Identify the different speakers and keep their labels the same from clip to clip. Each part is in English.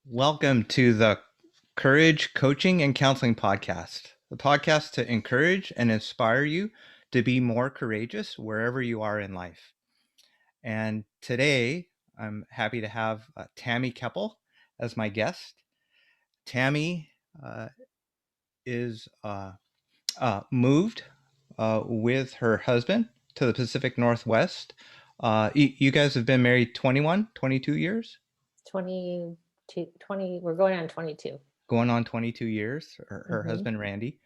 Speaker 1: Welcome to the Courage Coaching and Counseling Podcast, the podcast to encourage and inspire you to be more courageous wherever you are in life. And today, I'm happy to have Tammy Kepple as my guest. Tammy is moved with her husband to the Pacific Northwest. You guys have been married 21, 22 years?
Speaker 2: 20, we're going on 22.
Speaker 1: Going on 22 years, her husband, Randy.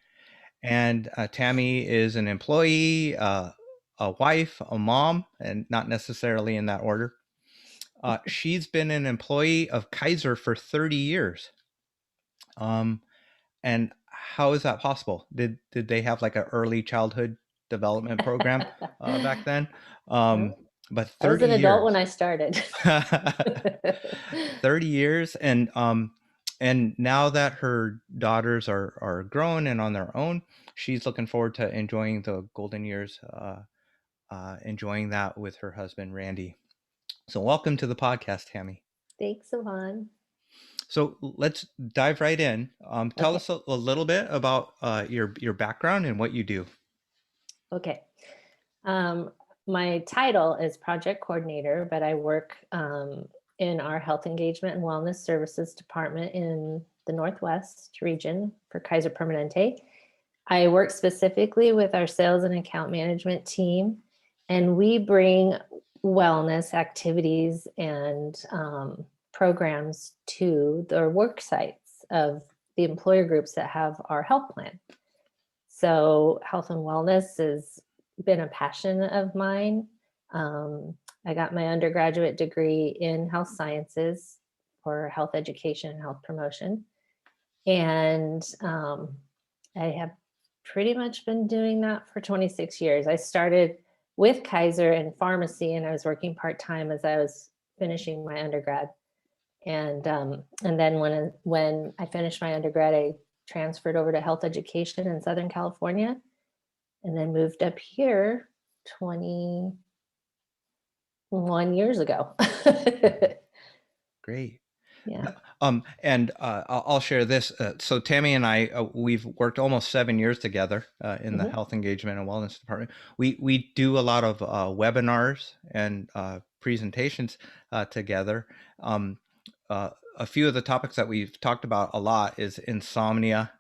Speaker 1: And Tammy is an employee, a wife, a mom, and not necessarily in that order. She's been an employee of Kaiser for 30 years. And how is that possible? Did they have like an early childhood development program back then?
Speaker 2: No,
Speaker 1: But
Speaker 2: I was
Speaker 1: 30
Speaker 2: an adult when
Speaker 1: years.
Speaker 2: I started.
Speaker 1: 30 years, and now that her daughters are grown and on their own, she's looking forward to enjoying the golden years, enjoying that with her husband Randy. So welcome to the podcast, Tammy.
Speaker 2: Thanks, Savan.
Speaker 1: So let's dive right in. Tell
Speaker 2: Okay.
Speaker 1: us a little bit about your background and what you do.
Speaker 2: Okay. My title is project coordinator, but I work in our health engagement and wellness services department in the Northwest region for Kaiser Permanente. I work specifically with our sales and account management team, and we bring wellness activities and programs to the work sites of the employer groups that have our health plan. So health and wellness has been a passion of mine. I got my undergraduate degree in health sciences for health education and health promotion. And I have pretty much been doing that for 26 years. I started with Kaiser in pharmacy, and I was working part-time as I was finishing my undergrad. And then when I finished my undergrad, I transferred over to health education in Southern California, and then moved up here 21 years ago.
Speaker 1: Great.
Speaker 2: Yeah.
Speaker 1: And I'll share this. So Tammy and I, we've worked almost 7 years together in the
Speaker 2: Mhm.
Speaker 1: health engagement and wellness department. We do a lot of webinars and presentations together. A few of the topics that we've talked about a lot is insomnia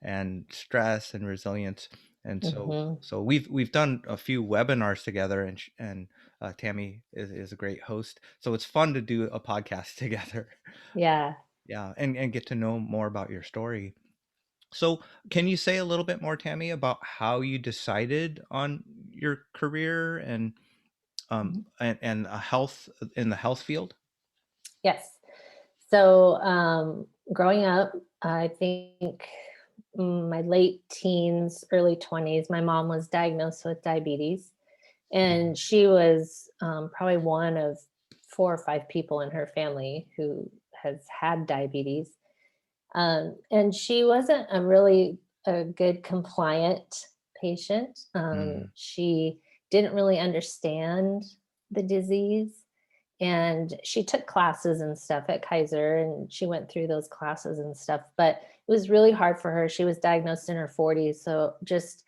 Speaker 1: and stress and resilience. And so
Speaker 2: Mhm.
Speaker 1: so we've done a few webinars together, and Tammy is a great host. So it's fun to do a podcast together.
Speaker 2: Yeah.
Speaker 1: Yeah, and get to know more about your story. So, can you say a little bit more, Tammy, about how you decided on your career
Speaker 2: Mhm.
Speaker 1: and a health in the health field?
Speaker 2: Yes. So growing up, I think my late teens, early 20s, my mom was diagnosed with diabetes. And she was probably one of 4 or 5 people in her family who has had diabetes. And she wasn't a good compliant patient.
Speaker 1: Mm,
Speaker 2: She didn't really understand the disease. And she took classes and stuff at Kaiser, and she went through those classes and stuff. But it was really hard for her. She was diagnosed in her 40s. So just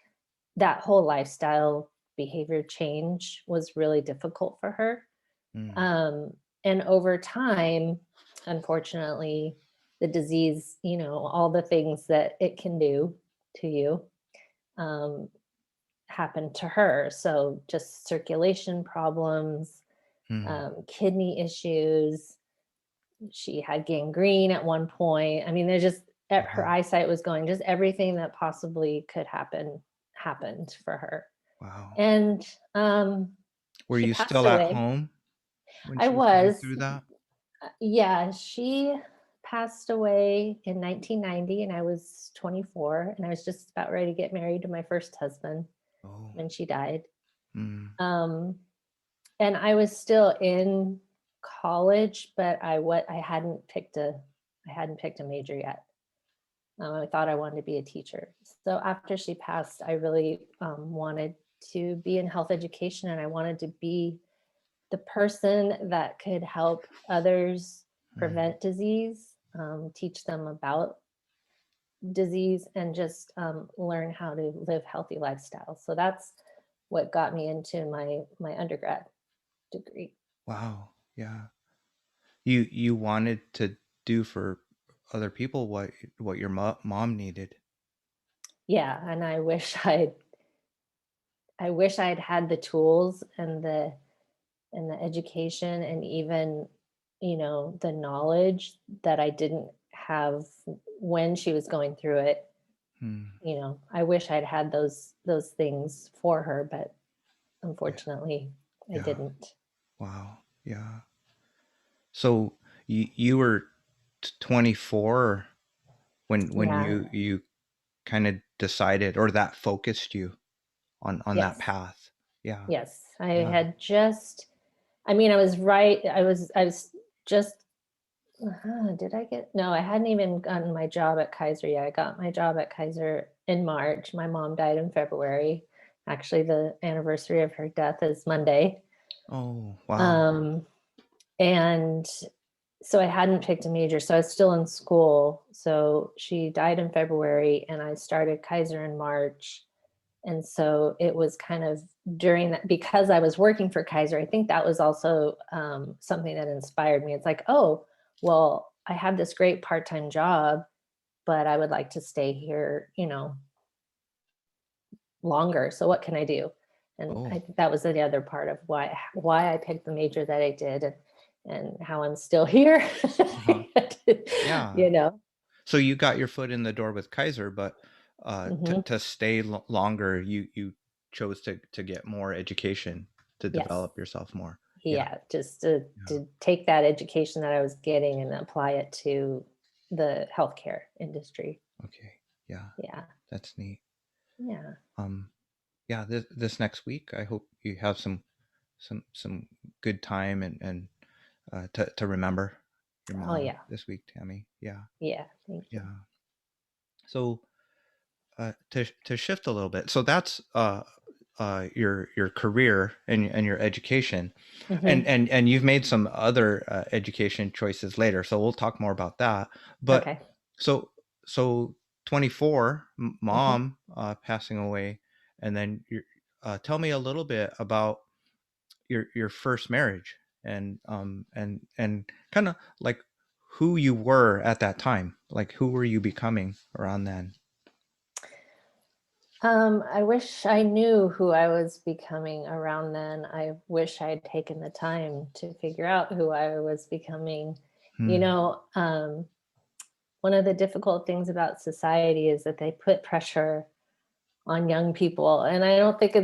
Speaker 2: that whole lifestyle behavior change was really difficult for her.
Speaker 1: mm,
Speaker 2: Um, and over time, unfortunately, the disease, all the things that it can do to you, um, happened to her. So just circulation problems,
Speaker 1: mm.
Speaker 2: kidney issues. She had gangrene at one point. I mean, her
Speaker 1: Wow,
Speaker 2: eyesight was going, just everything that possibly could happen happened for her.
Speaker 1: wow.
Speaker 2: And
Speaker 1: Were
Speaker 2: she
Speaker 1: you
Speaker 2: passed
Speaker 1: still at
Speaker 2: away.
Speaker 1: home when
Speaker 2: I
Speaker 1: she was going
Speaker 2: was.
Speaker 1: through that?
Speaker 2: Yeah, she passed away in 1990, and I was 24, and I was just about ready to get married to my first husband
Speaker 1: Oh,
Speaker 2: when she died.
Speaker 1: mm,
Speaker 2: Um, and I was still in college, but I hadn't picked a major yet. I thought I wanted to be a teacher. So after she passed, I really wanted to be in health education, and I wanted to be the person that could help others
Speaker 1: mm,
Speaker 2: prevent disease, teach them about disease, and just learn how to live healthy lifestyles. So that's what got me into my undergrad degree.
Speaker 1: Wow. Yeah. You wanted to do for other people what your mom needed.
Speaker 2: Yeah, and I wish I'd had the tools and the education, and even, the knowledge that I didn't have when she was going through it.
Speaker 1: Hmm.
Speaker 2: I wish I'd had those things for her, but
Speaker 1: Yeah.
Speaker 2: unfortunately I
Speaker 1: Yeah.
Speaker 2: didn't.
Speaker 1: Wow. Yeah. So you were 24 when
Speaker 2: Yeah.
Speaker 1: you kind of decided, or that focused you on that
Speaker 2: Yes.
Speaker 1: path. Yeah.
Speaker 2: Yes. I
Speaker 1: Yeah.
Speaker 2: had just, I mean, I was right. I was just, did I get, no, I hadn't even gotten my job at Kaiser yet. I got my job at Kaiser in March. My mom died in February. Actually, the anniversary of her death is Monday.
Speaker 1: Oh, wow.
Speaker 2: Um, and so I hadn't picked a major. So I was still in school. So she died in February and I started Kaiser in March. And so it was kind of during that, because I was working for Kaiser, I think that was also something that inspired me. It's like, oh, well, I have this great part-time job, but I would like to stay here, longer. So what can I do? And I
Speaker 1: Oh,
Speaker 2: think that was the other part of why I picked the major that I did, and how I'm still here.
Speaker 1: uh-huh. Yeah.
Speaker 2: you know.
Speaker 1: So you got your foot in the door with Kaiser, but
Speaker 2: Hmm.
Speaker 1: to stay longer, you chose to get more education to
Speaker 2: Yes.
Speaker 1: develop yourself more. Yeah.
Speaker 2: Yeah, just to
Speaker 1: Yeah.
Speaker 2: to take that education that I was getting and apply it to the healthcare industry.
Speaker 1: Okay. Yeah.
Speaker 2: Yeah.
Speaker 1: That's neat.
Speaker 2: Yeah.
Speaker 1: Um, yeah, this next week, I hope you have some good time and to remember your
Speaker 2: Oh
Speaker 1: mom
Speaker 2: yeah.
Speaker 1: this week, Tammy. Yeah.
Speaker 2: Yeah. Thank you.
Speaker 1: Yeah. So to shift a little bit, so that's your career and your education,
Speaker 2: Hmm.
Speaker 1: and you've made some other education choices later. So we'll talk more about that. But
Speaker 2: Okay.
Speaker 1: so so 24,
Speaker 2: Hmm.
Speaker 1: mom passing away, and then tell me a little bit about your first marriage, and kind of like who you were at that time, like who were you becoming around then?
Speaker 2: I wish I knew who I was becoming around then. I wish I'd taken the time to figure out who I was becoming. You
Speaker 1: Hmm.
Speaker 2: know, one of the difficult things about society is that they put pressure on young people. And I don't think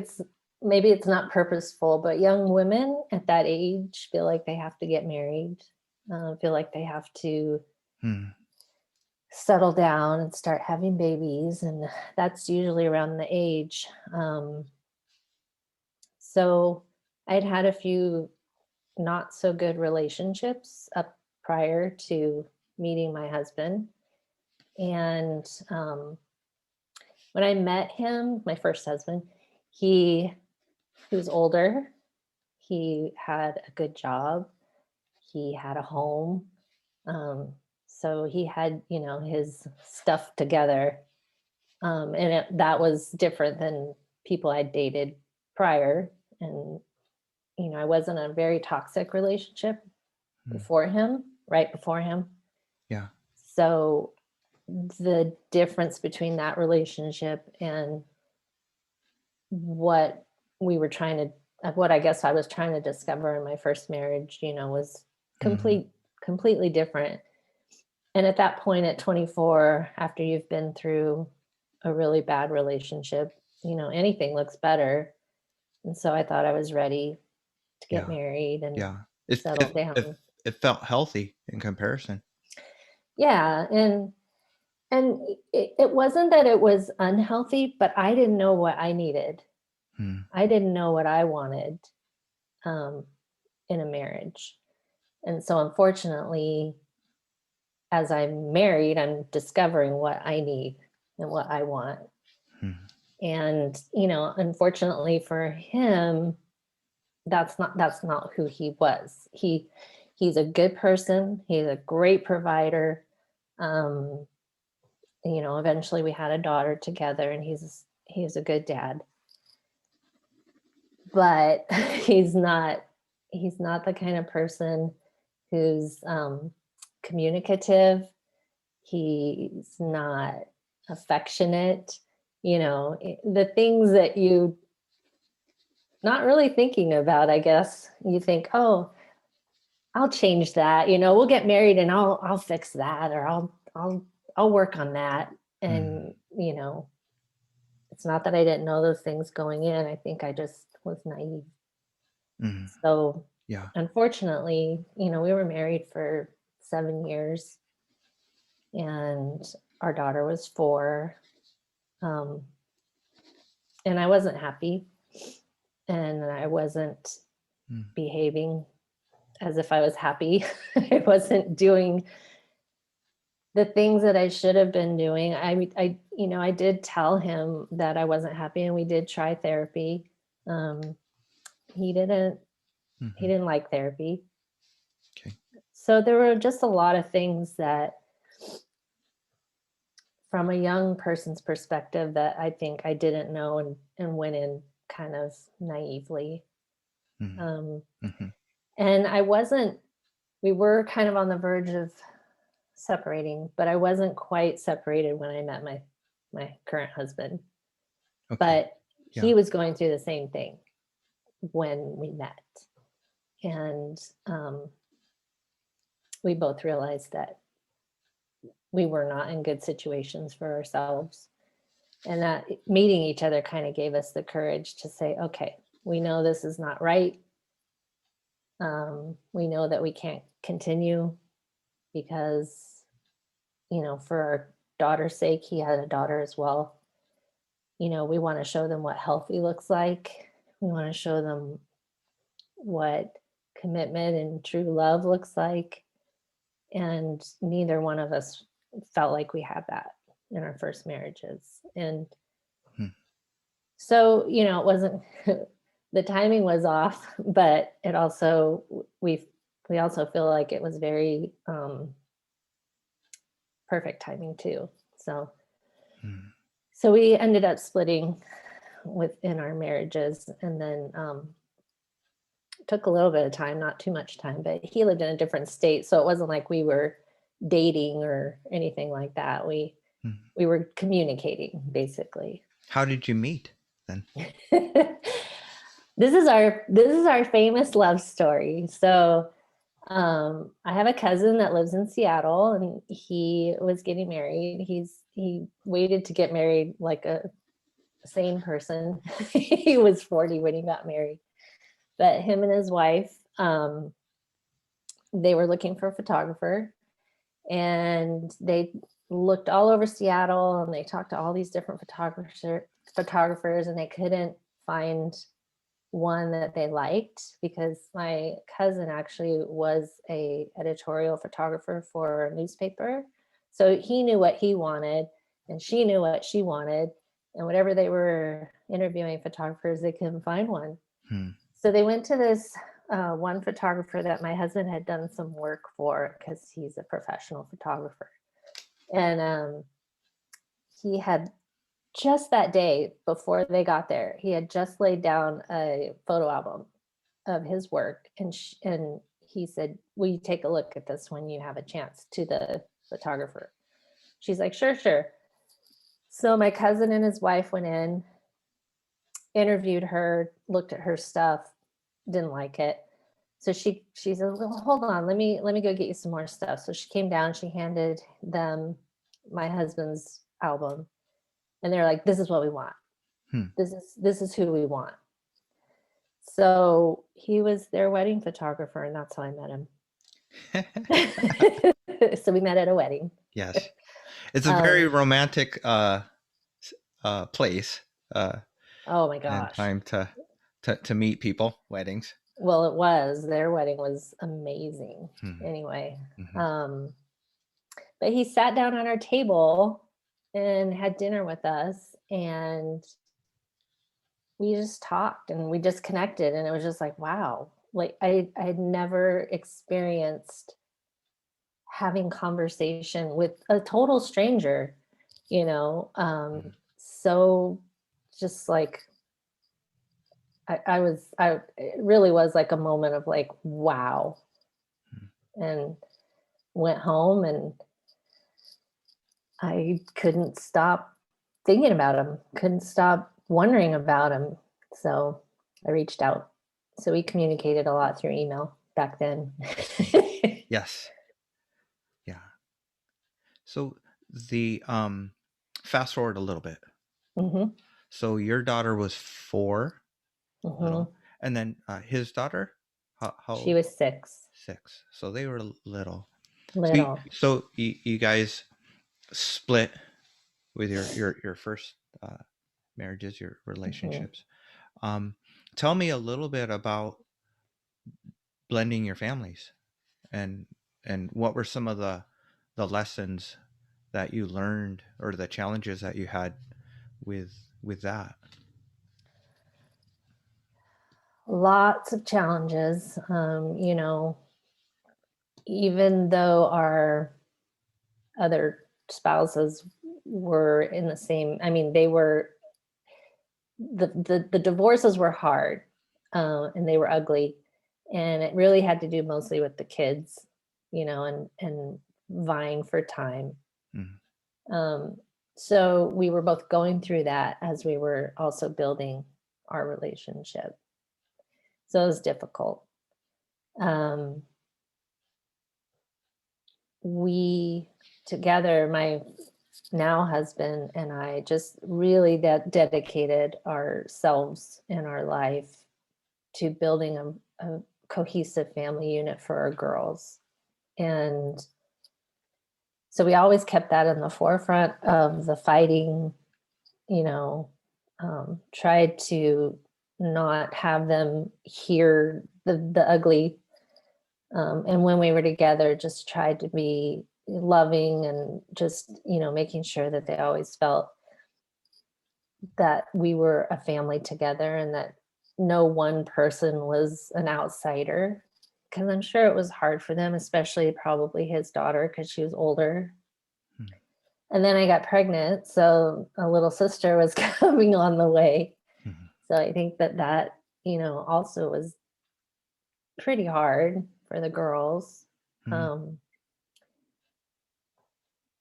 Speaker 2: maybe it's not purposeful, but young women at that age feel like they have to get married, feel like they have to
Speaker 1: Hmm.
Speaker 2: settle down and start having babies. And that's usually around the age. So I'd had a few not so good relationships up prior to meeting my husband. And when I met him, my first husband, he he was older. He had a good job. He had a home. Um, so he had, his stuff together. That was different than people I'd dated prior. And, I was in a very toxic relationship
Speaker 1: Hmm.
Speaker 2: before him, right before him.
Speaker 1: Yeah.
Speaker 2: So the difference between that relationship and what we were trying to what I guess I was trying to discover in my first marriage, was
Speaker 1: Hmm.
Speaker 2: completely different. And at that point at 24, after you've been through a really bad relationship, anything looks better. And so I thought I was ready to get
Speaker 1: Yeah.
Speaker 2: married and
Speaker 1: Yeah. It
Speaker 2: settle
Speaker 1: it it
Speaker 2: down.
Speaker 1: it felt healthy in comparison.
Speaker 2: Yeah, and it wasn't that it was unhealthy, but I didn't know what I needed.
Speaker 1: Hmm.
Speaker 2: I didn't know what I wanted um, in a marriage. And so, unfortunately, as I'm married, I'm discovering what I need and what I want.
Speaker 1: Hmm.
Speaker 2: And, unfortunately for him, that's not who he was. He's a good person. He's a great provider. Um, eventually we had a daughter together, and he's a good dad. But he's not the kind of person who's communicative. He's not affectionate. The things that you not really thinking about, I guess. You think, oh, I'll change that. We'll get married and I'll fix that, or I'll work on that. And it's not that I didn't know those things going in. I think I just was naive. So
Speaker 1: Yeah.
Speaker 2: unfortunately, we were married for 7 years, and our daughter was 4. And I wasn't happy, and I wasn't behaving as if I was happy. I wasn't doing the things that I should have been doing. I did tell him that I wasn't happy, and we did try therapy. He didn't like therapy.
Speaker 1: Okay.
Speaker 2: So there were just a lot of things that, from a young person's perspective, that I think I didn't know, and went in kind of naively. And we were kind of on the verge of separating, but I wasn't quite separated when I met my current husband.
Speaker 1: Okay.
Speaker 2: But he was going through the same thing when we met. And we both realized that we were not in good situations for ourselves. And that meeting each other kind of gave us the courage to say, okay, we know this is not right. We know that we can't continue because, for our daughter's sake, he had a daughter as well. We want to show them what healthy looks like. We want to show them what commitment and true love looks like. And neither one of us felt like we had that in our first marriages. And so, it wasn't, the timing was off, but it also, we also feel like it was very perfect timing too. So we ended up splitting within our marriages, and then took a little bit of time, not too much time, but he lived in a different state. So it wasn't like we were dating or anything like that. We were communicating, basically.
Speaker 1: How did you meet then?
Speaker 2: This is our famous love story. So I have a cousin that lives in Seattle, and he was getting married. He waited to get married like a sane person. He was 40 when he got married. But him and his wife, they were looking for a photographer, and they looked all over Seattle, and they talked to all these different photographers, and they couldn't find one that they liked, because my cousin actually was a editorial photographer for a newspaper. So he knew what he wanted, and she knew what she wanted, and whatever they were interviewing photographers, they couldn't find one. So they went to this one photographer that my husband had done some work for, because he's a professional photographer. And he had just that day before they got there, he had just laid down a photo album of his work. And he said, will you take a look at this when you have a chance, to the photographer? She's like, sure. So my cousin and his wife went in, interviewed her, looked at her stuff, didn't like it. So she said, well, hold on, let me go get you some more stuff. So she came down, she handed them my husband's album, and they're like, this is what we want. This is who we want. So he was their wedding photographer, and that's how I met him. So we met at a wedding.
Speaker 1: Yes. It's a very romantic place.
Speaker 2: Oh my gosh.
Speaker 1: And time to meet people, weddings.
Speaker 2: Well, it was. Their wedding was amazing. Anyway. But he sat down on our table and had dinner with us, and we just talked, and we just connected, and it was just like, wow. Like I had never experienced having conversation with a total stranger, you know. So just like it really was like a moment of like, wow. And went home and I couldn't stop thinking about him, couldn't stop wondering about him. So I reached out. So we communicated a lot through email back then.
Speaker 1: Yes. Yeah. So the fast forward a little bit.
Speaker 2: Hmm.
Speaker 1: So your daughter was 4,
Speaker 2: Hmm.
Speaker 1: little, and then his daughter, how
Speaker 2: She
Speaker 1: old?
Speaker 2: was 6.
Speaker 1: 6. So they were little.
Speaker 2: Little.
Speaker 1: So you guys split with your first marriages, your
Speaker 2: Hmm.
Speaker 1: relationships. Um, Tell me a little bit about blending your families, and what were some of the lessons that you learned, or the challenges that you had with that.
Speaker 2: Lots of challenges. You know, even though our other spouses were in the same, I mean, they were, the divorces were hard, and they were ugly. And it really had to do mostly with the kids, you know, and vying for time.
Speaker 1: Mm,
Speaker 2: Um, so we were both going through that as we were also building our relationship. So it was difficult. Um, we together, my now husband and I, just really dedicated ourselves in our life to building a cohesive family unit for our girls. And so we always kept that in the forefront of the fighting, you know, tried to not have them hear the ugly. And when we were together, just tried to be loving and just, you know, making sure that they always felt that we were a family together and that no one person was an outsider. Because I'm sure it was hard for them, especially probably his daughter, because she was older.
Speaker 1: mm,
Speaker 2: And then I got pregnant, so a little sister was coming on the way.
Speaker 1: mm,
Speaker 2: So I think that, you know, also was pretty hard for the girls.
Speaker 1: mm,
Speaker 2: Um,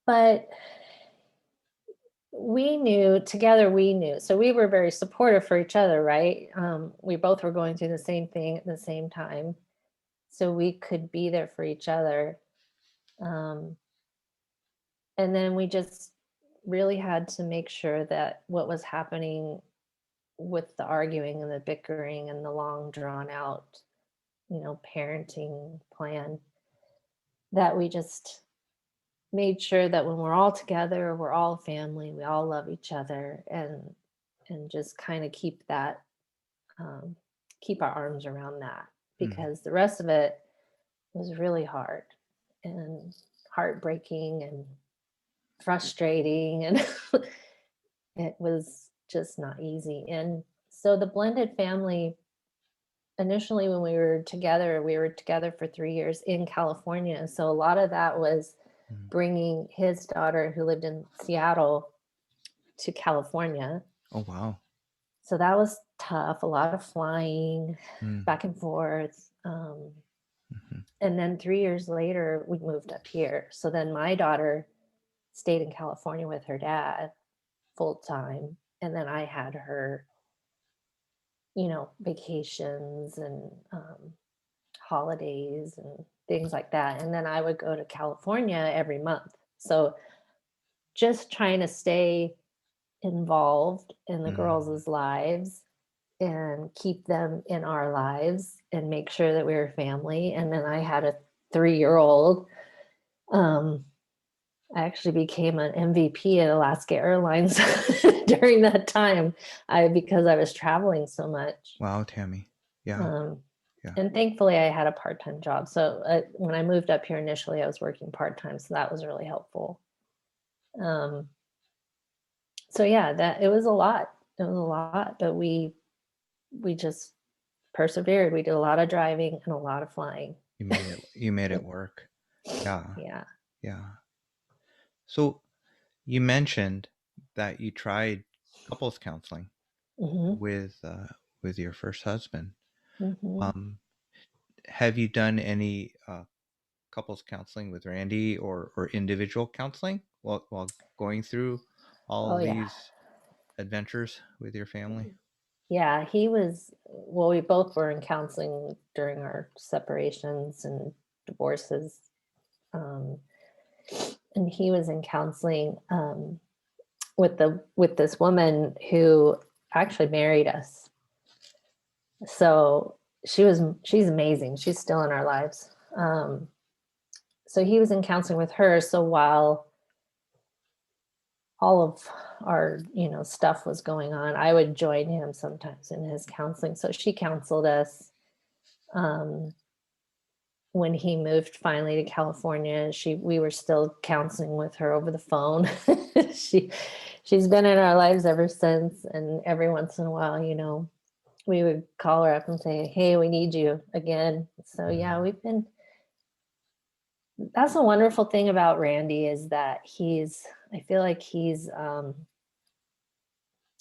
Speaker 2: but we knew together, we knew. So we were very supportive for each other, right? We both were going through the same thing at the same time. So we could be there for each other. Um, and then we just really had to make sure that what was happening with the arguing and the bickering and the long drawn out, you know, parenting plan, that we just made sure that when we're all together, we're all family, we all love each other, and just kind of keep that, um, keep our arms around that,
Speaker 1: mm,
Speaker 2: because the rest of it was really hard and heartbreaking and frustrating, and it was just not easy. And so the blended family, initially when we were together for 3 years in California. So a lot of that was
Speaker 1: mm.
Speaker 2: bringing his daughter, who lived in Seattle, to California.
Speaker 1: Oh wow.
Speaker 2: So that was tough, a lot of flying
Speaker 1: Mm,
Speaker 2: back and forth.
Speaker 1: mhm,
Speaker 2: And then 3 years later, we moved up here. So then my daughter stayed in California with her dad full time. And then I had her, you know, vacations and holidays and things like that. And then I would go to California every month. So just trying to stay involved in the
Speaker 1: mm,
Speaker 2: girls' lives and keep them in our lives and make sure that we were family. And then I had a 3-year-old. Um, I actually became an MVP at Alaska Airlines during that time, because I was traveling so much.
Speaker 1: wow, Tammy. Yeah,
Speaker 2: Um,
Speaker 1: yeah.
Speaker 2: and thankfully, I had a part-time job. So when I moved up here initially, I was working part-time, so that was really helpful. Um, so yeah, that it was a lot. It was a lot, but we just persevered. We did a lot of driving and a lot of flying.
Speaker 1: You made it. You made it work. Yeah.
Speaker 2: Yeah.
Speaker 1: Yeah. So you mentioned that you tried couples counseling
Speaker 2: Hmm.
Speaker 1: with your first husband.
Speaker 2: Hmm.
Speaker 1: Um, have you done any couples counseling with Randy, or individual counseling while going through all
Speaker 2: Oh
Speaker 1: of
Speaker 2: yeah.
Speaker 1: these adventures with your family?
Speaker 2: Yeah, he was, well, we both were in counseling during our separations and divorces. Um, and he was in counseling with this woman who actually married us. So she's amazing. She's still in our lives. So he was in counseling with her. So while all of our stuff was going on, I would join him sometimes in his counseling. So she counseled us. Um, when he moved finally to California, we were still counseling with her over the phone. she she's been in our lives ever since, and every once in a while, we would call her up and say, "Hey, we need you again." So yeah,
Speaker 1: Mhm.
Speaker 2: that's a wonderful thing about Randy, is that I feel like he's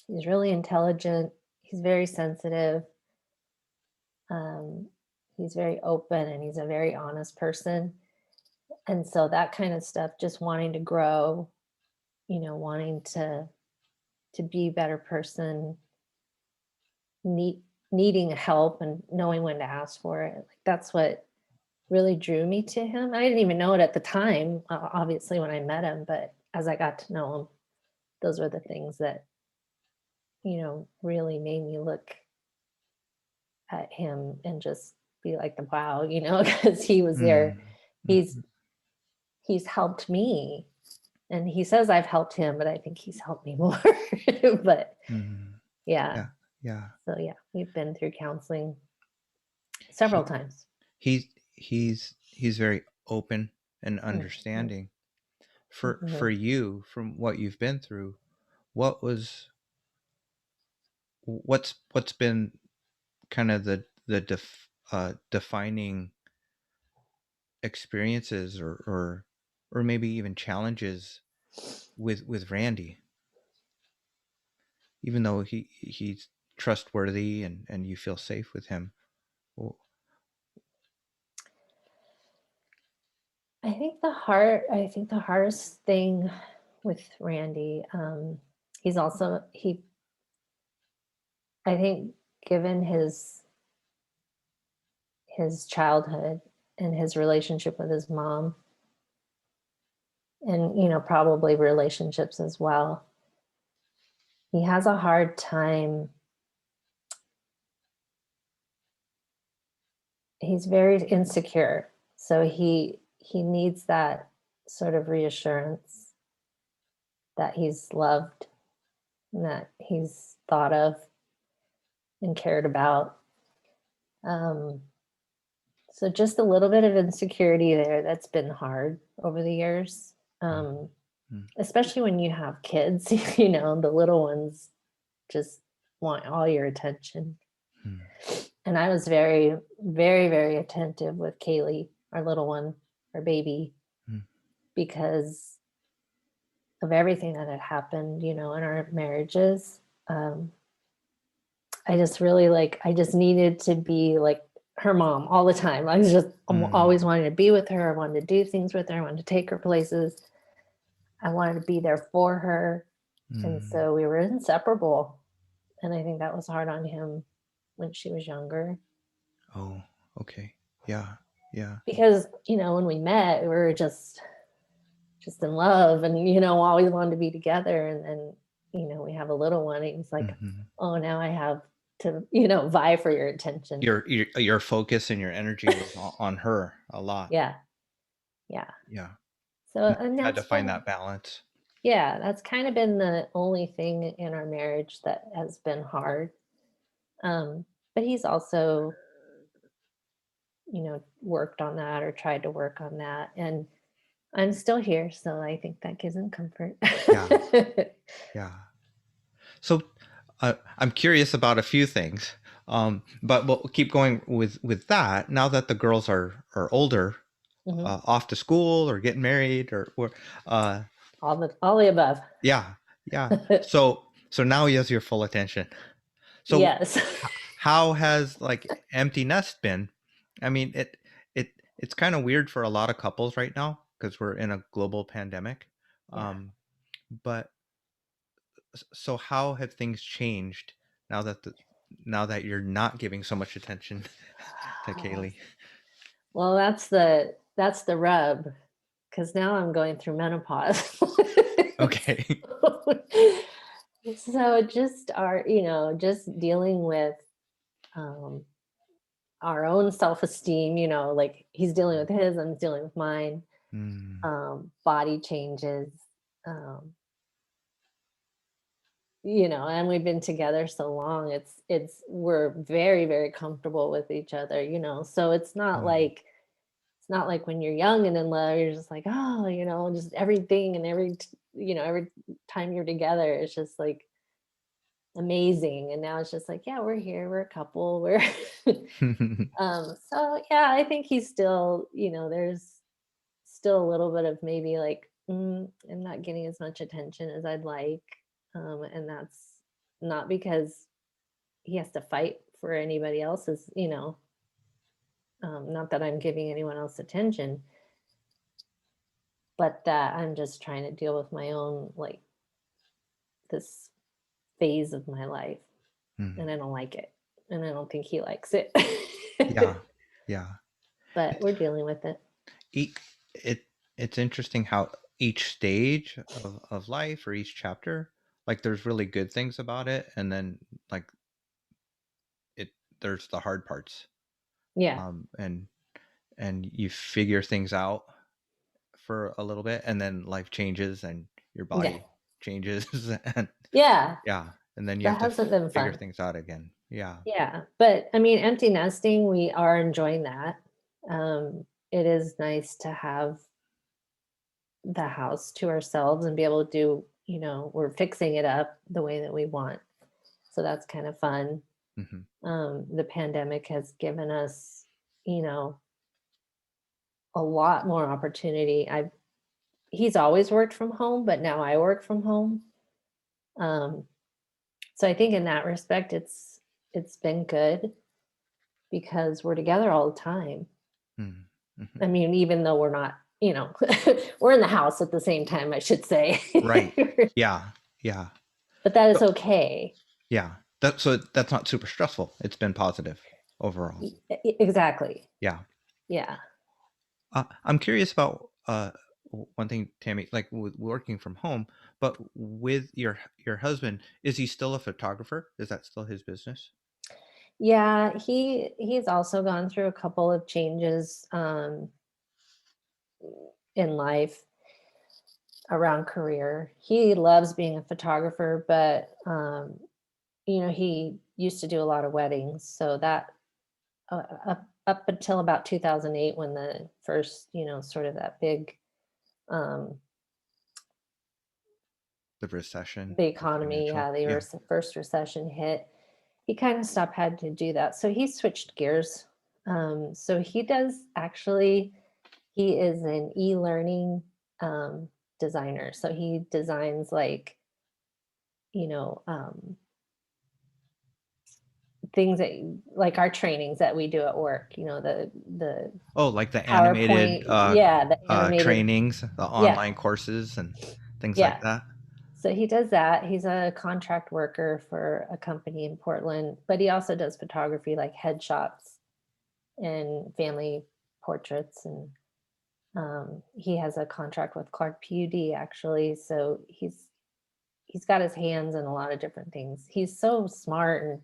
Speaker 2: really intelligent, he's very sensitive, um, he's very open, and he's a very honest person. And so that kind of stuff, just wanting to grow, wanting to be a better person, need needing help and knowing when to ask for it. Like that's what really drew me to him. I didn't even know it at the time, obviously when I met him, but as I got to know him, those were the things that, really made me look at him and just be like, wow, because he was there.
Speaker 1: Mhm.
Speaker 2: He's
Speaker 1: Mhm.
Speaker 2: he's helped me, and he says I've helped him, but I think he's helped me more. But
Speaker 1: Mhm.
Speaker 2: yeah,
Speaker 1: Yeah. Yeah.
Speaker 2: so yeah, we've been through counseling several
Speaker 1: He
Speaker 2: times.
Speaker 1: he's very open and
Speaker 2: Mhm,
Speaker 1: understanding. For
Speaker 2: mhm.
Speaker 1: you, from what you've been through, what was what's been kind of the defining experiences, or maybe even challenges with Randy, even though he's trustworthy, and you feel safe with him. Well,
Speaker 2: I think the hardest thing with Randy, I think, given his childhood and his relationship with his mom, and probably relationships as well, he has a hard time. He's very insecure, so he needs that sort of reassurance that he's loved and that he's thought of and cared about. um, so just a little bit of insecurity there, that's been hard over the years. um,
Speaker 1: mm,
Speaker 2: Especially when you have kids, the little ones just want all your attention.
Speaker 1: mm,
Speaker 2: And I was very, very, very attentive with Kaylee, our little one, our baby,
Speaker 1: mm,
Speaker 2: because of everything that had happened, in our marriages. Um, I just needed to be like her mom all the time. I'm
Speaker 1: mm,
Speaker 2: always wanting to be with her. I wanted to do things with her. I wanted to take her places. I wanted to be there for her. And
Speaker 1: mm.
Speaker 2: so we were inseparable. And I think that was hard on him when she was younger.
Speaker 1: Oh, okay. Yeah. Yeah.
Speaker 2: Because, when we met, we were just in love, and always wanted to be together. And then we have a little one, and he's like,
Speaker 1: Hmm.
Speaker 2: oh, now I have to vie for your attention.
Speaker 1: Your focus and your energy was on her a lot.
Speaker 2: Yeah, yeah.
Speaker 1: Yeah.
Speaker 2: So,
Speaker 1: And
Speaker 2: and
Speaker 1: you had to
Speaker 2: that's
Speaker 1: find
Speaker 2: been,
Speaker 1: that balance.
Speaker 2: yeah, that's kind of been the only thing in our marriage that has been hard. But he's also worked on that or tried to work on that, and I'm still here, so I think that gives him comfort.
Speaker 1: Yeah. Yeah. So I'm curious about a few things, but we'll keep going with that. Now that the girls are older,
Speaker 2: Hmm.
Speaker 1: off to school or getting married or uh,
Speaker 2: All the above.
Speaker 1: yeah, yeah. So now he has your full attention. So
Speaker 2: Yes.
Speaker 1: how has like empty nest been? I mean, it's kind of weird for a lot of couples right now because we're in a global pandemic.
Speaker 2: Yeah.
Speaker 1: Um, but so how have things changed now that now that you're not giving so much attention to Kaylee?
Speaker 2: Well, that's the rub, because now I'm going through menopause.
Speaker 1: Okay.
Speaker 2: So just just dealing with um, our own self-esteem, like he's dealing with his, I'm dealing with mine.
Speaker 1: Mm,
Speaker 2: Body changes, um, and we've been together so long. We're very, very comfortable with each other, so
Speaker 1: mm,
Speaker 2: it's not like when you're young and in love, you're just like, oh, just everything, and every time you're together, it's just like amazing. And now it's just like, yeah, we're here, we're a couple, we're so yeah, I think he's still, there's still a little bit of maybe like, I'm not getting as much attention as I'd like. And that's not because he has to fight for anybody else's, not that I'm giving anyone else attention, but that I'm just trying to deal with my own, like, this phase of my life,
Speaker 1: mm.
Speaker 2: and I don't like it, and I don't think he likes it.
Speaker 1: Yeah, yeah.
Speaker 2: But
Speaker 1: It,
Speaker 2: we're dealing with it.
Speaker 1: it it it's interesting how each stage of life or each chapter, like there's really good things about it, and then like it there's the hard parts.
Speaker 2: Yeah.
Speaker 1: And you figure things out for a little bit, and then life changes and your
Speaker 2: Yeah.
Speaker 1: body changes and
Speaker 2: Yeah.
Speaker 1: yeah, and then you
Speaker 2: That
Speaker 1: have to
Speaker 2: hasn't been
Speaker 1: figure
Speaker 2: fun.
Speaker 1: things out again. Yeah.
Speaker 2: Yeah, but I mean, empty nesting, we are enjoying that. It is nice to have the house to ourselves and be able to do, we're fixing it up the way that we want. So that's kind of fun.
Speaker 1: Hmm.
Speaker 2: The pandemic has given us, you know, a lot more opportunity. He's always worked from home, but now I work from home. Um, so I think in that respect, it's been good because we're together all the time.
Speaker 1: Hmm. Hmm.
Speaker 2: I mean, even though we're not, we're in the house at the same time, I should say.
Speaker 1: Right. Yeah. Yeah.
Speaker 2: But that is
Speaker 1: So,
Speaker 2: okay.
Speaker 1: yeah. That's not super stressful. It's been positive overall.
Speaker 2: Exactly.
Speaker 1: Yeah.
Speaker 2: Yeah.
Speaker 1: I'm curious about one thing, Tammy, like with working from home, but with your husband, is he still a photographer? Is that still his business?
Speaker 2: Yeah, he's also gone through a couple of changes in life around career. He loves being a photographer, but he used to do a lot of weddings, so that up until about 2008, when the first, sort of that big um
Speaker 1: The recession,
Speaker 2: the
Speaker 1: the
Speaker 2: economy,
Speaker 1: financial.
Speaker 2: yeah, the
Speaker 1: Yeah.
Speaker 2: first recession hit, he kind of stopped had to do that. So he switched gears. So he does actually, he is an e-learning designer. So he designs like, you know, um, things that like our trainings that we do at work, the
Speaker 1: Oh, like the animated
Speaker 2: PowerPoint, yeah, the animated,
Speaker 1: trainings, the
Speaker 2: yeah,
Speaker 1: online courses, and things like
Speaker 2: yeah.
Speaker 1: that.
Speaker 2: So he does that. He's a contract worker for a company in Portland, but he also does photography like headshots and family portraits. And he has a contract with Clark PUD actually. So he's got his hands in a lot of different things. He's so smart and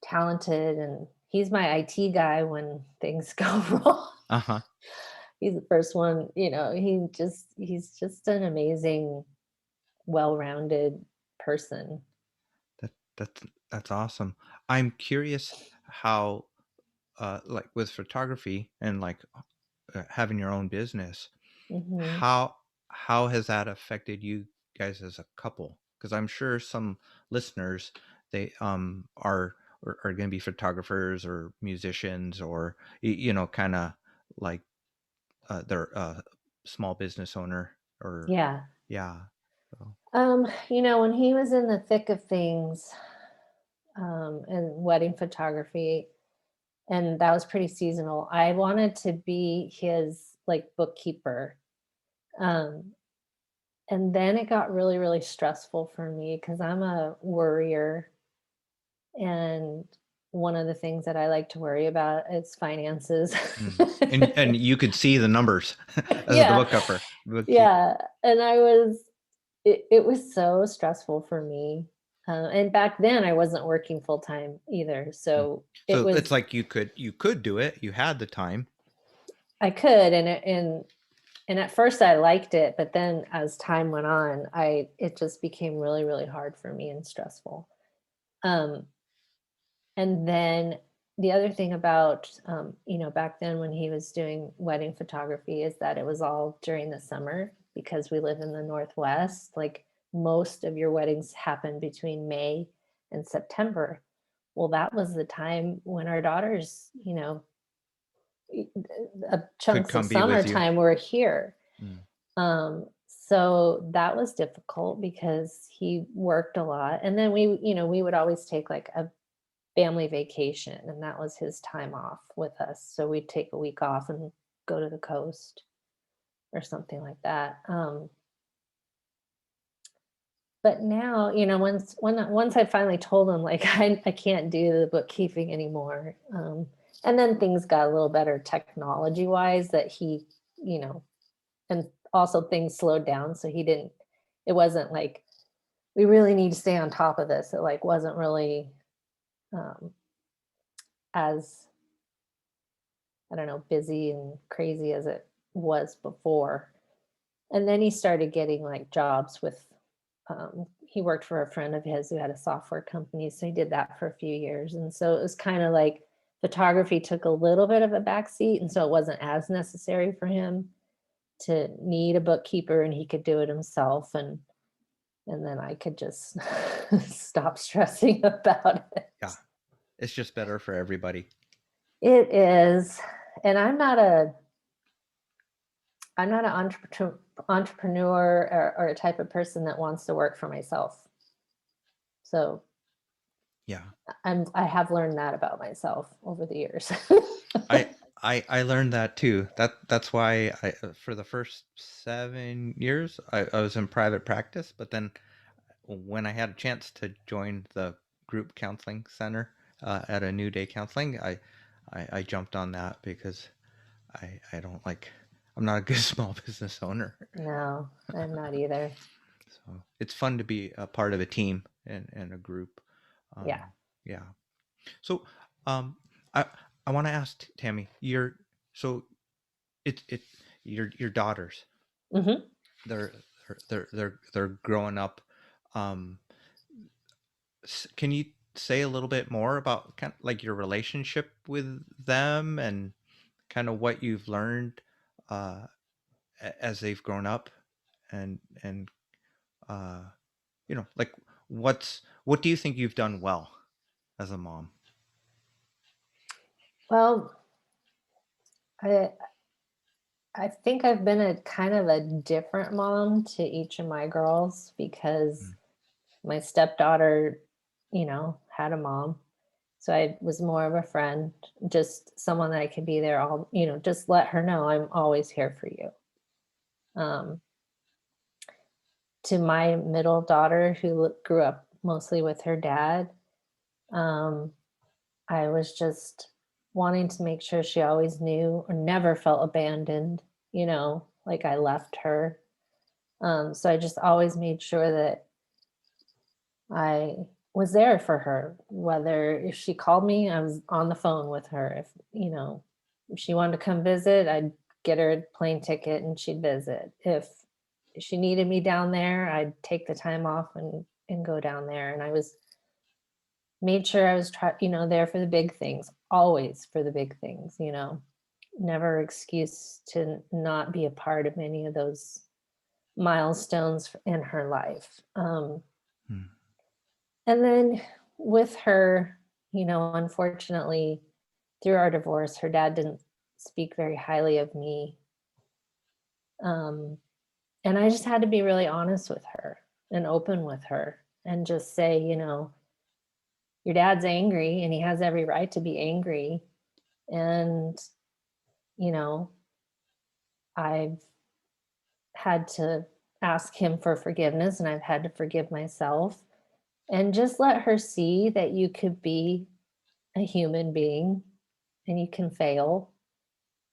Speaker 2: talented, and he's my IT guy when things go wrong.
Speaker 1: Uh huh.
Speaker 2: He's the first one, he's just an amazing, well-rounded person.
Speaker 1: That that's awesome. I'm curious how like with photography and like having your own business,
Speaker 2: Hmm.
Speaker 1: how has that affected you guys as a couple? Because I'm sure some listeners, they are going to be photographers or musicians or kind of like they're a small business owner or
Speaker 2: Yeah.
Speaker 1: yeah. So,
Speaker 2: When he was in the thick of things, and wedding photography, and that was pretty seasonal, I wanted to be his like bookkeeper. Um, and then it got really, really stressful for me because I'm a worrier. And one of the things that I like to worry about is finances.
Speaker 1: and you could see the numbers as the
Speaker 2: Yeah.
Speaker 1: bookkeeper.
Speaker 2: Yeah. And it was so stressful for me. And back then I wasn't working full time either.
Speaker 1: Mm.
Speaker 2: So it
Speaker 1: So it's
Speaker 2: was,
Speaker 1: like you could do it. You had the time.
Speaker 2: I could, and at first I liked it, but then as time went on, it just became really, really hard for me and stressful. Um, And then the other thing about, back then when he was doing wedding photography is that it was all during the summer because we live in the Northwest. Like most of your weddings happen between May and September. Well, that was the time when our daughters, e-
Speaker 1: Could
Speaker 2: chunks of
Speaker 1: come be with you.
Speaker 2: summertime were here.
Speaker 1: Mm.
Speaker 2: So that was difficult because he worked a lot. And then we would always take like a family vacation, and that was his time off with us. So we'd take a week off and go to the coast or something like that. But now, once I finally told him like I can't do the bookkeeping anymore, and then things got a little better technology wise that you know, and also things slowed down, so he didn't. It wasn't like we really need to stay on top of this. It like wasn't really um, as I don't know, busy and crazy as it was before. And then he started getting like jobs with, he worked for a friend of his who had a software company. So he did that for a few years. And so it was kind of like photography took a little bit of a backseat. And so it wasn't as necessary for him to need a bookkeeper and he could do it himself. And then I could just stop stressing about it.
Speaker 1: Yeah, it's just better for everybody.
Speaker 2: It is. And I'm not an entrepreneur or a type of person that wants to work for myself. So
Speaker 1: Yeah,
Speaker 2: I have learned that about myself over the years.
Speaker 1: I I learned that too. That's why for the first 7 years I was in private practice, but then when I had a chance to join the group counseling center at a New Day Counseling, I jumped on that because I don't like I'm not a good small business owner.
Speaker 2: No, I'm not either.
Speaker 1: So it's fun to be a part of a team and a group.
Speaker 2: Yeah.
Speaker 1: Yeah. So um, I I want to ask Tammy, so it your daughters
Speaker 2: Hmm.
Speaker 1: they're they're growing up. Um, can you say a little bit more about kind of like your relationship with them and kind of what you've learned uh, as they've grown up and uh, like what do you think you've done well as a mom?
Speaker 2: Well, I I think I've been a kind of a different mom to each of my girls because
Speaker 1: Mm.
Speaker 2: my stepdaughter, had a mom. So I was more of a friend, just someone that I could be there just let her know I'm always here for you. Um, to my middle daughter who grew up mostly with her dad, um, I was just wanting to make sure she always knew or never felt abandoned, like I left her. So I just always made sure that I was there for her, whether if she called me, I was on the phone with her. If she wanted to come visit, I'd get her a plane ticket and she'd visit. If she needed me down there, I'd take the time off and go down there. And I was made sure I was there for the big things, always for the big things, never excuse to not be a part of any of those milestones in her life.
Speaker 1: Mm.
Speaker 2: And then with her, unfortunately, through our divorce, her dad didn't speak very highly of me. Um, and I just had to be really honest with her and open with her and just say, your dad's angry and he has every right to be angry. And, you know, I've had to ask him for forgiveness and I've had to forgive myself and just let her see that you could be a human being and you can fail,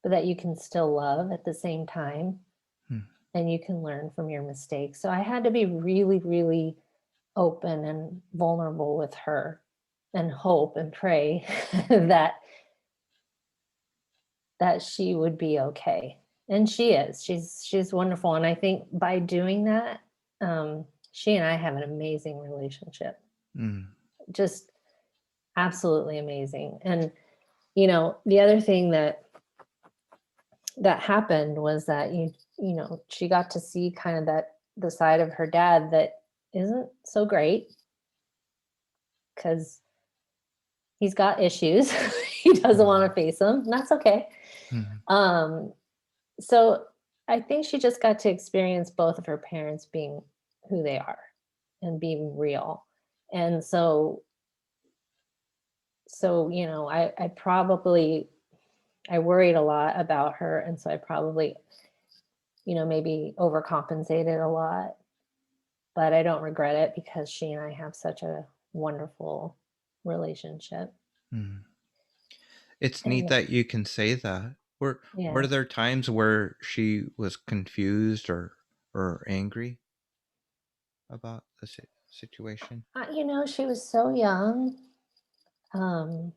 Speaker 2: but that you can still love at the same time
Speaker 1: Hmm.
Speaker 2: and you can learn from your mistakes. So I had to be really, really open and vulnerable with her and hope and pray that she would be okay. And she is. She's wonderful. And I think by doing that, she and I have an amazing relationship.
Speaker 1: Mm.
Speaker 2: Just absolutely amazing. And the other thing that happened was that she got to see kind of the side of her dad that isn't so great because he's got issues. He doesn't want to face them, and that's okay.
Speaker 1: Mm.
Speaker 2: Um, so I think she just got to experience both of her parents being who they are and being real. And I probably I worried a lot about her, and so I probably maybe overcompensated a lot, but I don't regret it because she and I have such a wonderful relationship.
Speaker 1: Mm. It's neat
Speaker 2: And
Speaker 1: that you can say that. Were
Speaker 2: yeah,
Speaker 1: there times where she was confused or angry about the situation?
Speaker 2: she was so young. Um,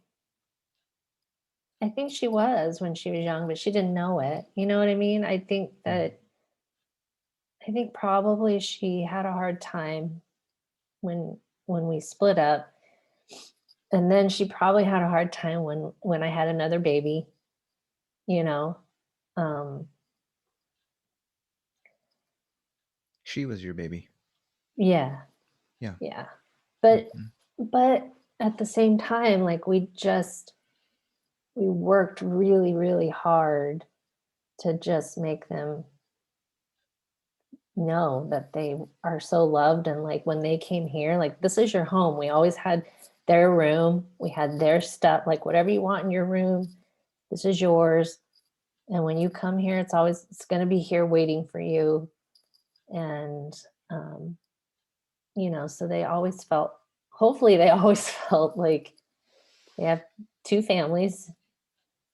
Speaker 2: I think she was when she was young, but she didn't know it. You know what I mean?
Speaker 1: Mm.
Speaker 2: I think probably she had a hard time when we split up. And then she probably had a hard time when I had another baby, you know. Um
Speaker 1: She was your baby.
Speaker 2: yeah,
Speaker 1: Yeah.
Speaker 2: yeah. But
Speaker 1: Mhm.
Speaker 2: but at the same time, like we worked really, really hard to just make them know that they are so loved. And like when they came here, like, this is your home. We always had their room, we had their stuff, like whatever you want in your room, this is yours. And when you come here, it's going to be here waiting for you. And um so they always felt, hopefully they always felt like they have two families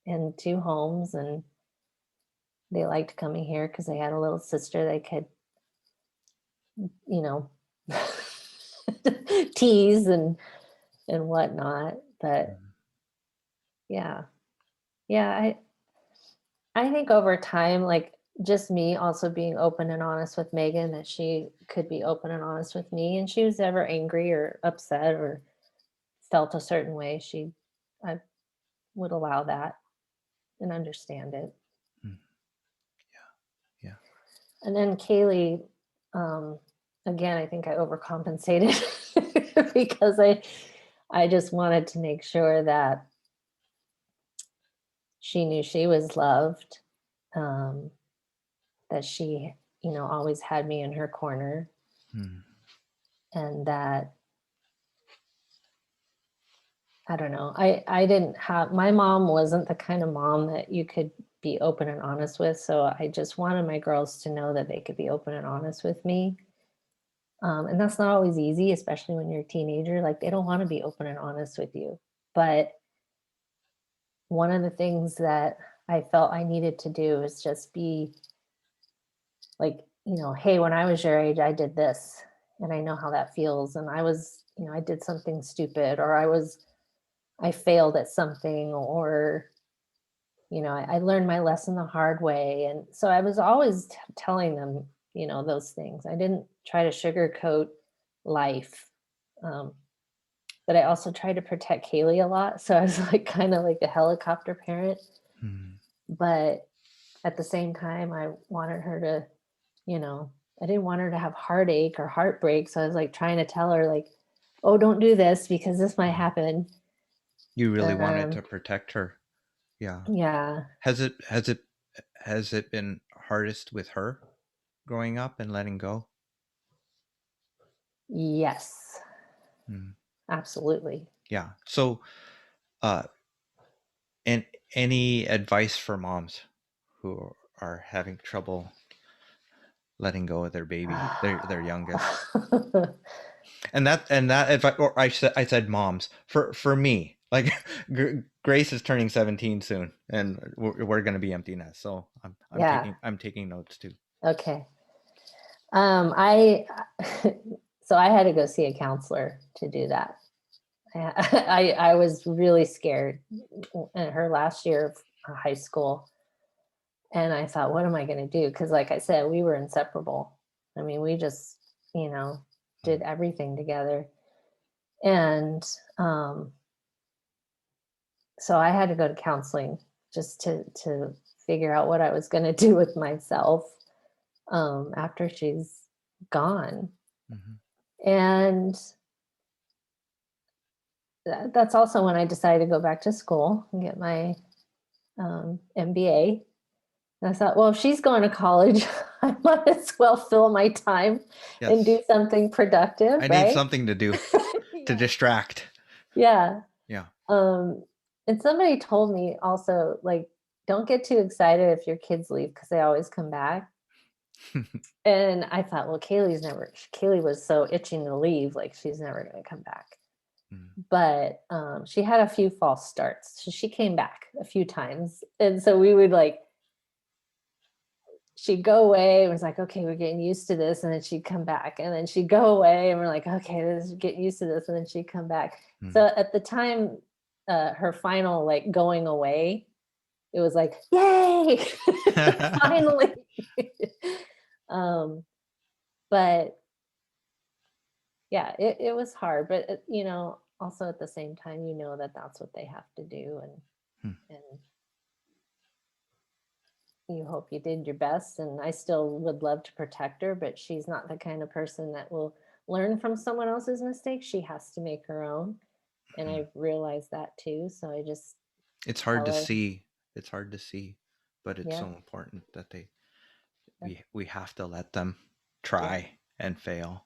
Speaker 2: and two homes, and they liked coming here because they had a little sister they could you know tease and whatnot. But
Speaker 1: Mm.
Speaker 2: yeah, yeah, I think over time, like, just me also being open and honest with Megan, that she could be open and honest with me, and she was ever angry or upset or felt a certain way, I would allow that and understand it.
Speaker 1: Mm. Yeah.
Speaker 2: And then Kaylee, um, again, I think I overcompensated because I just wanted to make sure that she knew she was loved, um, that she, always had me in her corner,
Speaker 1: Mm.
Speaker 2: and that I don't know. I didn't have, my mom wasn't the kind of mom that you could be open and honest with. So I just wanted my girls to know that they could be open and honest with me. And that's not always easy, especially when you're a teenager. Like, they don't want to be open and honest with you. But one of the things that I felt I needed to do is just be like, hey, when I was your age, I did this, and I know how that feels. And I did something stupid, or I failed at something, or I learned my lesson the hard way. And so I was always telling them, those things. I didn't try to sugarcoat life. Um, but I also tried to protect Kaylee a lot. So I was like kind of like a helicopter parent.
Speaker 1: Mm.
Speaker 2: But at the same time, I wanted her to, I didn't want her to have heartache or heartbreak. So I was like trying to tell her, like, oh, don't do this because this might happen.
Speaker 1: You really wanted
Speaker 2: Um,
Speaker 1: to protect her. Yeah.
Speaker 2: yeah.
Speaker 1: Has it been hardest with her growing up and letting go?
Speaker 2: Yes,
Speaker 1: Mm,
Speaker 2: absolutely.
Speaker 1: yeah. So, uh, and any advice for moms who are having trouble letting go of their baby, their youngest? And that if I said moms for me, like Grace is turning 17 soon, and we're going to be empty nest. So I'm
Speaker 2: Yeah.
Speaker 1: taking notes too.
Speaker 2: Okay. I so I had to go see a counselor to do that. I was really scared in her last year of high school, and I thought, what am I going to do? Because, like I said, we were inseparable. I mean, we just, you know, did everything together, and so I had to go to counseling just to figure out what I was going to do with myself after she's gone.
Speaker 1: Hmm.
Speaker 2: And that's also when I decided to go back to school and get my MBA. And I thought, well, if she's going to college, I might as well fill my time and
Speaker 1: Yes,
Speaker 2: do something productive,
Speaker 1: I need
Speaker 2: right?
Speaker 1: something to do to
Speaker 2: Yeah.
Speaker 1: distract.
Speaker 2: Yeah.
Speaker 1: Yeah.
Speaker 2: Um, and somebody told me also, like, don't get too excited if your kids leave because they always come back. And I thought, well, Kaylee was so itching to leave, like she's never going to come back.
Speaker 1: Mm,
Speaker 2: But she had a few false starts. So she came back a few times. And so we would like, she'd go away and was like, okay, we're getting used to this. And then she'd come back. And then she'd go away and we're like, okay, this is getting used to this. And then she'd come back.
Speaker 1: mm.
Speaker 2: So at the time, her final like going away, it was like, yay, finally. um, but yeah, it was hard. But, also at the same time, that that's what they have to do.
Speaker 1: Hmm.
Speaker 2: And you hope you did your best, and I still would love to protect her, but she's not the kind of person that will learn from someone else's mistakes. She has to make her own, and
Speaker 1: Hmm.
Speaker 2: I've realized that too, so I just
Speaker 1: It's hard
Speaker 2: tell
Speaker 1: to
Speaker 2: her,
Speaker 1: see. It's hard to see, but it's so
Speaker 2: "Yep,
Speaker 1: important that
Speaker 2: yep,
Speaker 1: we have to let them
Speaker 2: yep."
Speaker 1: try and fail,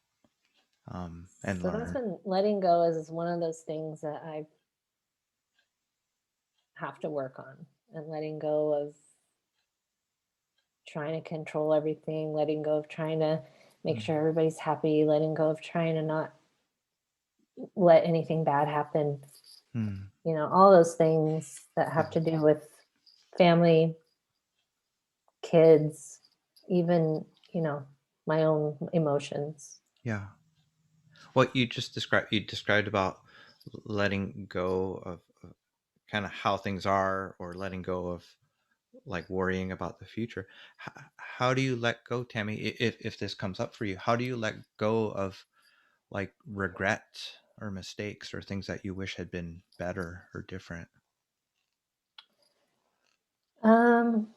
Speaker 1: and
Speaker 2: So that's
Speaker 1: learn.
Speaker 2: been letting go is one of those things that I have to work on, and letting go of trying to control everything, letting go of trying to make
Speaker 1: Mm,
Speaker 2: sure everybody's happy, letting go of trying to not let anything bad happen.
Speaker 1: mm,
Speaker 2: All those things that
Speaker 1: yeah,
Speaker 2: have to do with family, kids, even, my own emotions.
Speaker 1: yeah. What you described about letting go of kind of how things are, or letting go of like worrying about the future. How do you let go, Tammy? If this comes up for you, how do you let go of like regrets or mistakes or things that you wish had been better or different?
Speaker 2: Um,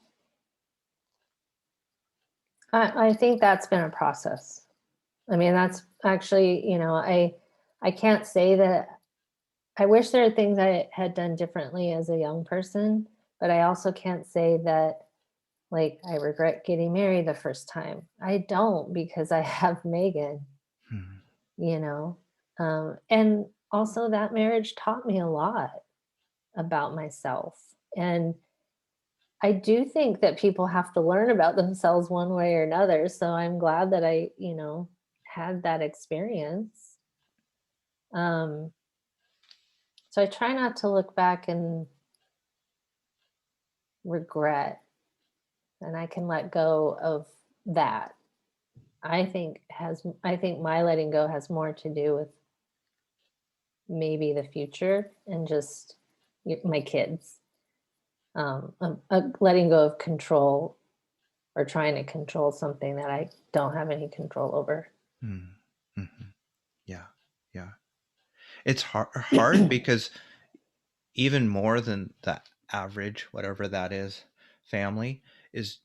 Speaker 2: I think that's been a process. I mean, that's actually, I can't say that I wish there are things I had done differently as a young person, but I also can't say that like I regret getting married the first time. I don't because I have Megan,
Speaker 1: Hmm.
Speaker 2: you know. And also that marriage taught me a lot about myself. And I do think that people have to learn about themselves one way or another. So I'm glad that I, had that experience. Um, so I try not to look back and regret, and I can let go of that. I think my letting go has more to do with maybe the future and just my kids. Letting go of control or trying to control something that I don't have any control over.
Speaker 1: Hmm. Hmm. Yeah, yeah. It's hard because even more than the average, whatever that is, family is,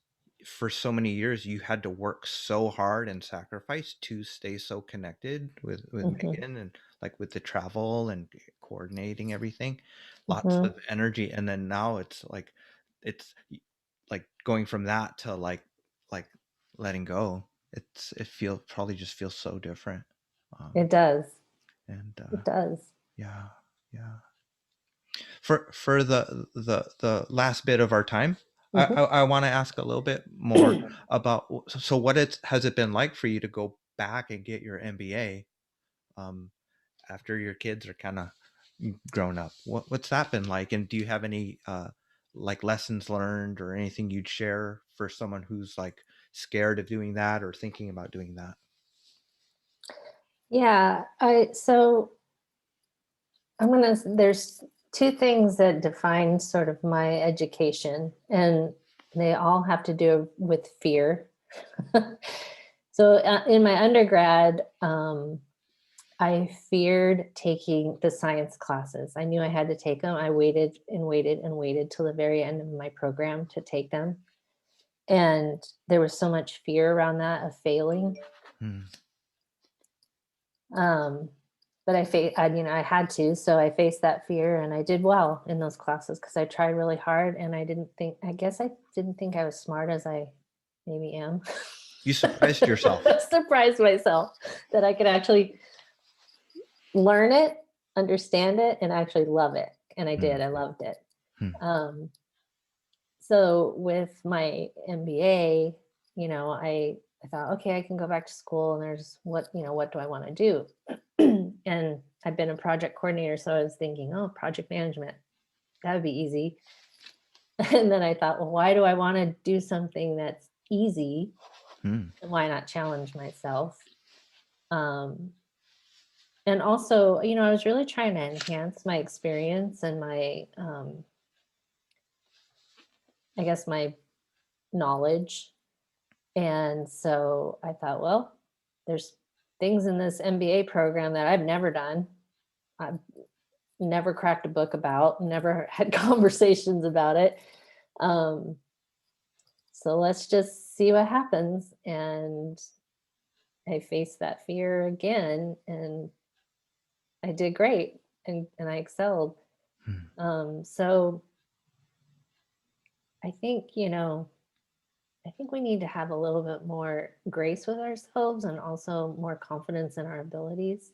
Speaker 1: for so many years you had to work so hard and sacrifice to stay so connected with
Speaker 2: Mhm,
Speaker 1: Megan, and like with the travel and coordinating everything, lots
Speaker 2: mhm.
Speaker 1: of energy. And then now it's like going from that to like like letting go, probably just feels so different.
Speaker 2: It does.
Speaker 1: And
Speaker 2: It does.
Speaker 1: yeah, yeah. For the last bit of our time, I want to ask a little bit more about, so what has it been like for you to go back and get your MBA um, after your kids are kind of grown up? What's that been like? And do you have any like lessons learned or anything you'd share for someone who's like scared of doing that or thinking about doing that?
Speaker 2: Yeah. So there's two things that define sort of my education, and they all have to do with fear. So in my undergrad, I feared taking the science classes. I knew I had to take them. I waited and waited and waited till the very end of my program to take them. And there was so much fear around that of failing.
Speaker 1: Hmm.
Speaker 2: But I had to, so I faced that fear and I did well in those classes because I tried really hard, and I guess I didn't think I was smart as I maybe am.
Speaker 1: You surprised yourself.
Speaker 2: Surprised myself that I could actually learn it, understand it, and actually love it. And I
Speaker 1: Hmm.
Speaker 2: did. I loved it.
Speaker 1: Hmm.
Speaker 2: Um, so with my MBA, I thought, okay, I can go back to school, and there's what do I want to do? And I've been a project coordinator, so I was thinking, oh, project management, that would be easy. And then I thought, well, why do I want to do something that's easy?
Speaker 1: Hmm.
Speaker 2: And why not challenge myself? And also, I was really trying to enhance my experience and my, I guess, my knowledge. And so I thought, well, there's things in this MBA program that I've never done. I've never cracked a book about, never had conversations about it. Um, so let's just see what happens. And I faced that fear again, and I did great, and I excelled.
Speaker 1: Hmm.
Speaker 2: So I think, I think we need to have a little bit more grace with ourselves and also more confidence in our abilities.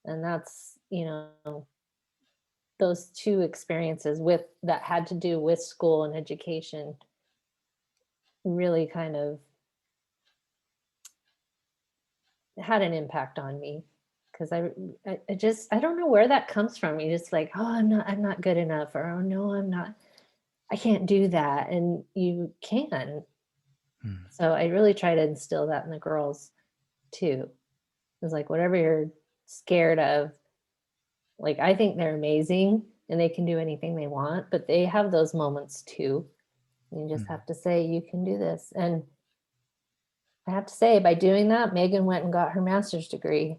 Speaker 2: And that's, those two experiences with that had to do with school and education really kind of had an impact on me, because I don't know where that comes from. You just like, oh, I'm not good enough, or oh no, I can't do that. And you can.
Speaker 1: Hmm.
Speaker 2: So I really try to instill that in the girls too. It's like, whatever you're scared of, like, I think they're amazing and they can do anything they want, but they have those moments too. You just
Speaker 1: Hmm.
Speaker 2: have to say, you can do this. And I have to say, by doing that, Megan went and got her master's degree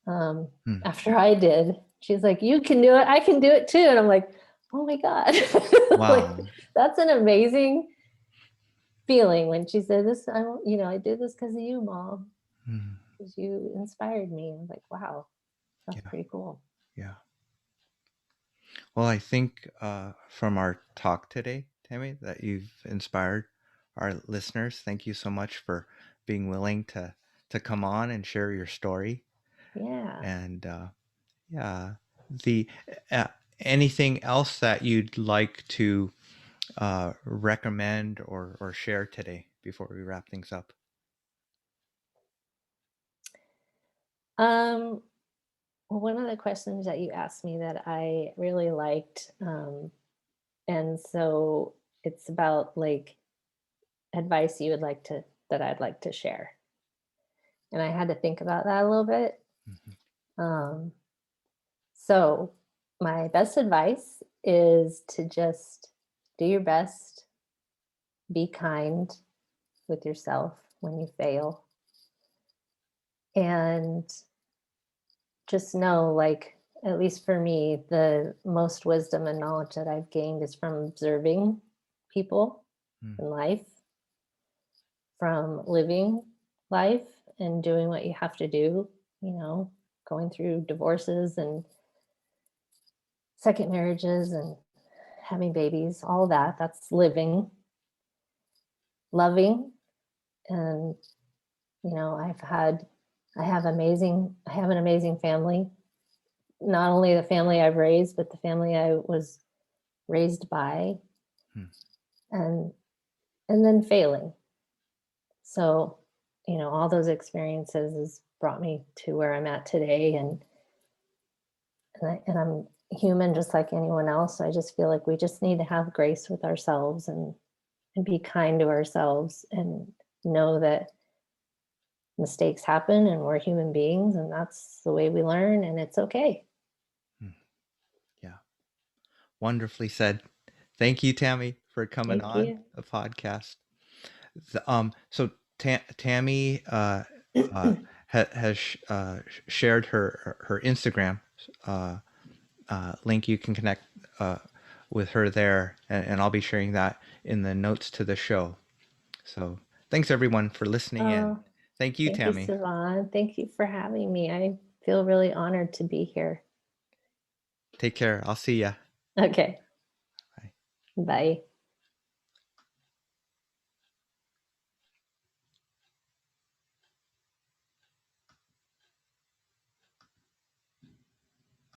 Speaker 1: Hmm.
Speaker 2: after I did. She's like, you can do it. I can do it too. And I'm like, oh my God. Like,
Speaker 1: Wow.
Speaker 2: that's an amazing feeling when she said this. I did this because of you, Mom,
Speaker 1: Hmm.
Speaker 2: because you inspired me. I was like, wow, that's
Speaker 1: Yeah.
Speaker 2: pretty cool.
Speaker 1: Yeah. Well, I think from our talk today, Tammy, that you've inspired our listeners. Thank you so much for being willing to come on and share your story.
Speaker 2: Yeah.
Speaker 1: And yeah, the uh, anything else that you'd like to recommend or share today before we wrap things up?
Speaker 2: Um, well, one of the questions that you asked me that I really liked, and so it's about like advice you would like to that I'd like to share. And I had to think about that a little bit.
Speaker 1: Mhm.
Speaker 2: Um, so my best advice is to just do your best, be kind with yourself when you fail, and just know, like, at least for me, the most wisdom and knowledge that I've gained is from observing people
Speaker 1: Mm.
Speaker 2: in life, from living life and doing what you have to do, going through divorces and second marriages and having babies, all that. That's living. loving, and I have an amazing family. Not only the family I've raised, but the family I was raised by,
Speaker 1: Hmm.
Speaker 2: and then failing. So, all those experiences has brought me to where I'm at today, and I'm human just like anyone else. I just feel like we just need to have grace with ourselves, and be kind to ourselves, and know that mistakes happen and we're human beings, and that's the way we learn, and it's okay.
Speaker 1: Hmm. Yeah. Wonderfully said. Thank you, Tammy, for coming
Speaker 2: Thank
Speaker 1: on
Speaker 2: you.
Speaker 1: the podcast. So Tammy has shared her Instagram link. You can connect uh, with her there, and I'll be sharing that in the notes to the show. So thanks everyone for listening in.
Speaker 2: Oh,
Speaker 1: Thank you,
Speaker 2: thank you,
Speaker 1: Tammy.
Speaker 2: Savon. Thank you for having me. I feel really honored to be here.
Speaker 1: Take care. I'll see ya.
Speaker 2: Okay.
Speaker 1: Bye.
Speaker 2: Bye.